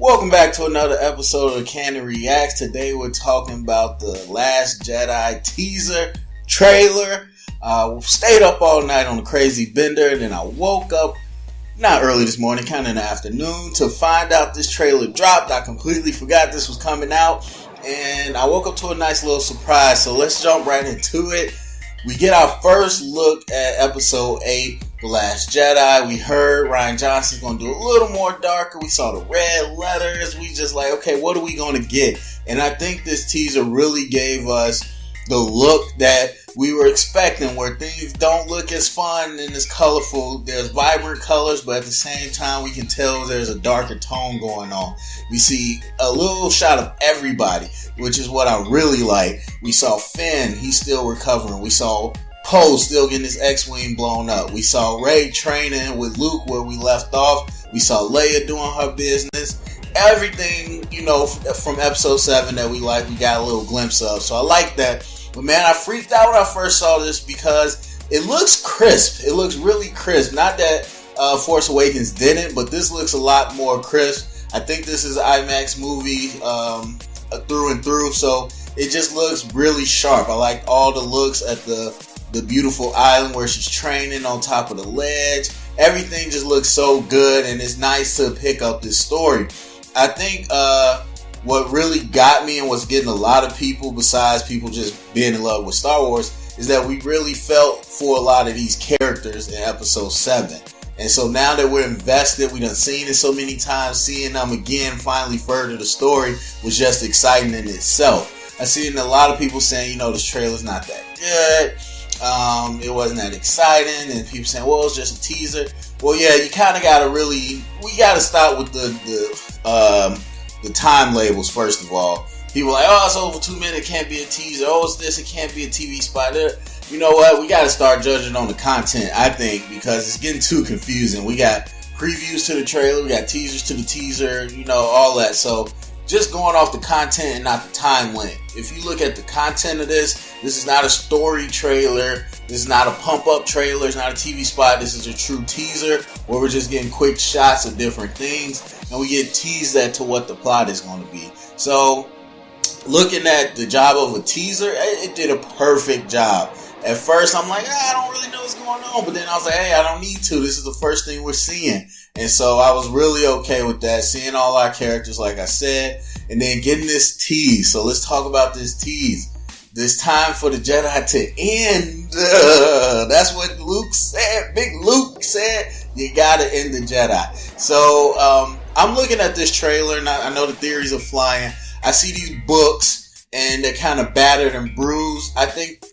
Welcome back to another episode of Canon Reax. Today we're talking about the Last Jedi teaser trailer. Stayed up all night on a crazy bender, and then I woke up, not early this morning, kind of in the afternoon, to find out this trailer dropped. I completely forgot this was coming out, and I woke up to a nice little surprise. So let's jump right into it. We get our first look at episode 8, The Last Jedi. We heard Rian Johnson's going to do a little more darker. We saw the red letters. We just like, okay, what are we going to get? And I think this teaser really gave us the look that we were expecting, where things don't look as fun and as colorful. There's vibrant colors, but at the same time, we can tell there's a darker tone going on. We see a little shot of everybody, which is what I really like. We saw Finn, he's still recovering. We saw Poe still getting his X-Wing blown up. We saw Rey training with Luke where we left off. We saw Leia doing her business. Everything, from episode 7 that we like, we got a little glimpse of. So I like that. But man, I freaked out when I first saw this because it looks crisp. It looks really crisp. Not that Force Awakens didn't, but this looks a lot more crisp. I think this is an IMAX movie through and through, so it just looks really sharp. I like all the looks at the beautiful island where she's training on top of the ledge. Everything just looks so good, and it's nice to pick up this story. I think what really got me and was getting a lot of people, besides people just being in love with Star Wars, is that we really felt for a lot of these characters in episode 7. And so now that we're invested, we done seen it so many times, seeing them again finally further the story was just exciting in itself. I seen a lot of people saying, this trailer's not that good. It wasn't that exciting, and people saying, well, it's just a teaser. Well, yeah, you kind of got to we got to start with the time labels, first of all. People are like, oh, it's over 2 minutes, it can't be a teaser. Oh, it's this, it can't be a TV spot. You know what? We got to start judging on the content, I think, because it's getting too confusing. We got previews to the trailer, we got teasers to the teaser, all that. So just going off the content and not the time length. If you look at the content of this is not a story trailer. This is not a pump-up trailer. It's not a TV spot. This is a true teaser where we're just getting quick shots of different things, and we get teased at to what the plot is going to be. So, looking at the job of a teaser, it did a perfect job. At first, I'm like, I don't really know what's going on. But then I was like, hey, I don't need to. This is the first thing we're seeing. And so I was really okay with that. Seeing all our characters, like I said. And then getting this tease. So let's talk about this tease. It's time for the Jedi to end. That's what Luke said. Big Luke said, you gotta end the Jedi. So I'm looking at this trailer, and I know the theories are flying. I see these books, and they're kind of battered and bruised. I think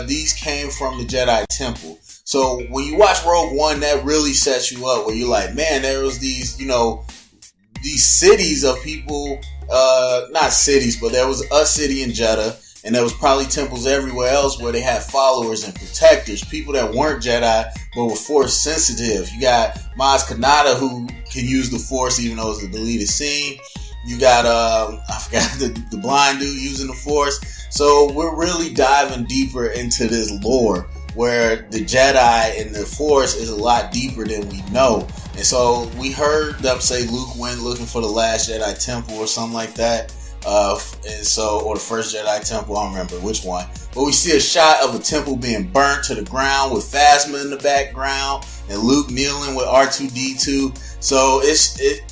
these came from the Jedi Temple. So when you watch Rogue One, that really sets you up, where you're like, man, there was these, these cities of people, not cities, but there was a city in Jeddah, and there was probably temples everywhere else where they had followers and protectors, people that weren't Jedi but were Force sensitive. You got Maz Kanata, who can use the Force even though it's a deleted scene. You got, I forgot the blind dude using the Force. So we're really diving deeper into this lore where the Jedi and the Force is a lot deeper than we know. And so we heard them say Luke went looking for the last Jedi temple or something like that. Or the first Jedi temple, I don't remember which one. But we see a shot of a temple being burnt to the ground with Phasma in the background and Luke kneeling with R2-D2. So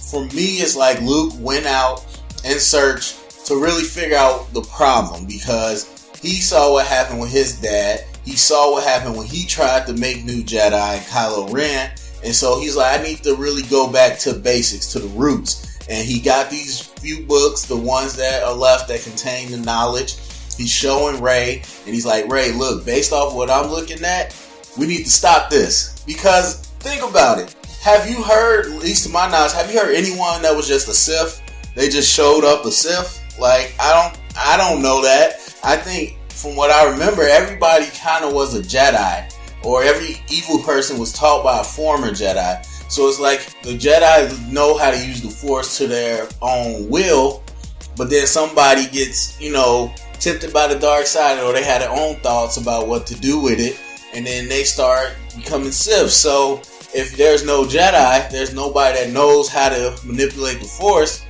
for me, it's like Luke went out and searched to really figure out the problem, because he saw what happened with his dad. He saw what happened when he tried to make new Jedi and Kylo Ren. And so he's like, I need to really go back to basics, to the roots. And he got these few books, the ones that are left that contain the knowledge. He's showing Rey, and he's like, Rey, look, based off what I'm looking at, we need to stop this. Because think about it. Have you heard, at least to my knowledge, have you heard anyone that was just a Sith? They just showed up a Sith? Like, I don't know that. I think from what I remember, everybody kind of was a Jedi, or every evil person was taught by a former Jedi. So it's like the Jedi know how to use the Force to their own will, but then somebody gets, tempted by the dark side, or they had their own thoughts about what to do with it, and then they start becoming Sith. So if there's no Jedi, there's nobody that knows how to manipulate the Force,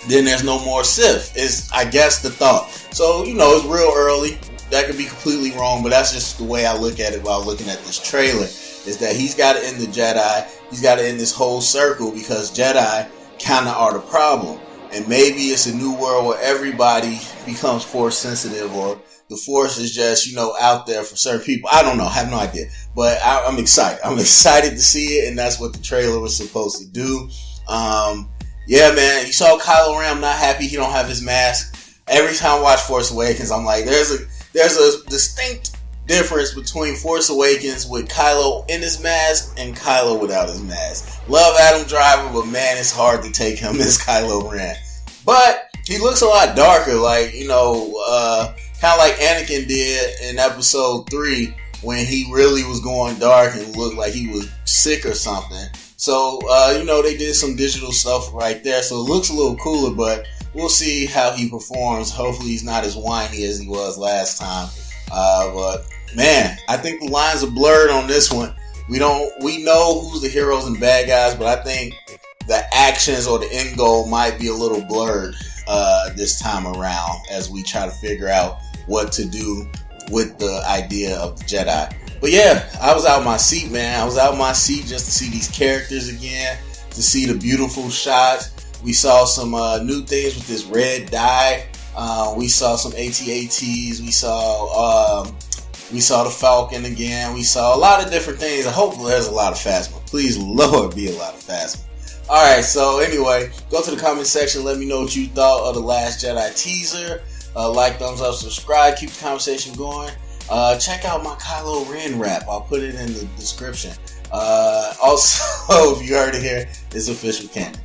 then there's no more Sith, is I guess the thought. So, you know, it's real early. That could be completely wrong, but that's just the way I look at it while looking at this trailer, is that he's got to end the Jedi. He's got to end this whole circle, because Jedi kind of are the problem. And maybe it's a new world where everybody becomes Force sensitive, or the Force is just, you know, out there for certain people. I don't know. I have no idea. But I'm excited. I'm excited to see it, and that's what the trailer was supposed to do. Yeah, man. You saw Kylo Ren. I'm not happy he don't have his mask. Every time I watch Force Awakens, I'm like, there's a distinct difference between Force Awakens with Kylo in his mask and Kylo without his mask. Love Adam Driver, but man, it's hard to take him as Kylo Ren. But he looks a lot darker, like, you know, kind of like Anakin did in Episode 3 when he really was going dark and looked like he was sick or something. So, you know, they did some digital stuff right there, so it looks a little cooler, but we'll see how he performs. Hopefully he's not as whiny as he was last time. But man, I think the lines are blurred on this one. We know who's the heroes and bad guys, but I think the actions or the end goal might be a little blurred this time around, as we try to figure out what to do with the idea of the Jedi. But yeah, I was out my seat, man. I was out my seat just to see these characters again, to see the beautiful shots. We saw some new things with this red dye. We saw some AT-ATs. We saw the Falcon again. We saw a lot of different things. I hope there's a lot of Phasma. Please, Lord, be a lot of Phasma. Alright, so anyway, go to the comment section. Let me know what you thought of the Last Jedi teaser. Like, thumbs up, subscribe. Keep the conversation going. Check out my Kylo Ren rap. I'll put it in the description. Also, if you heard it here, it's official canon.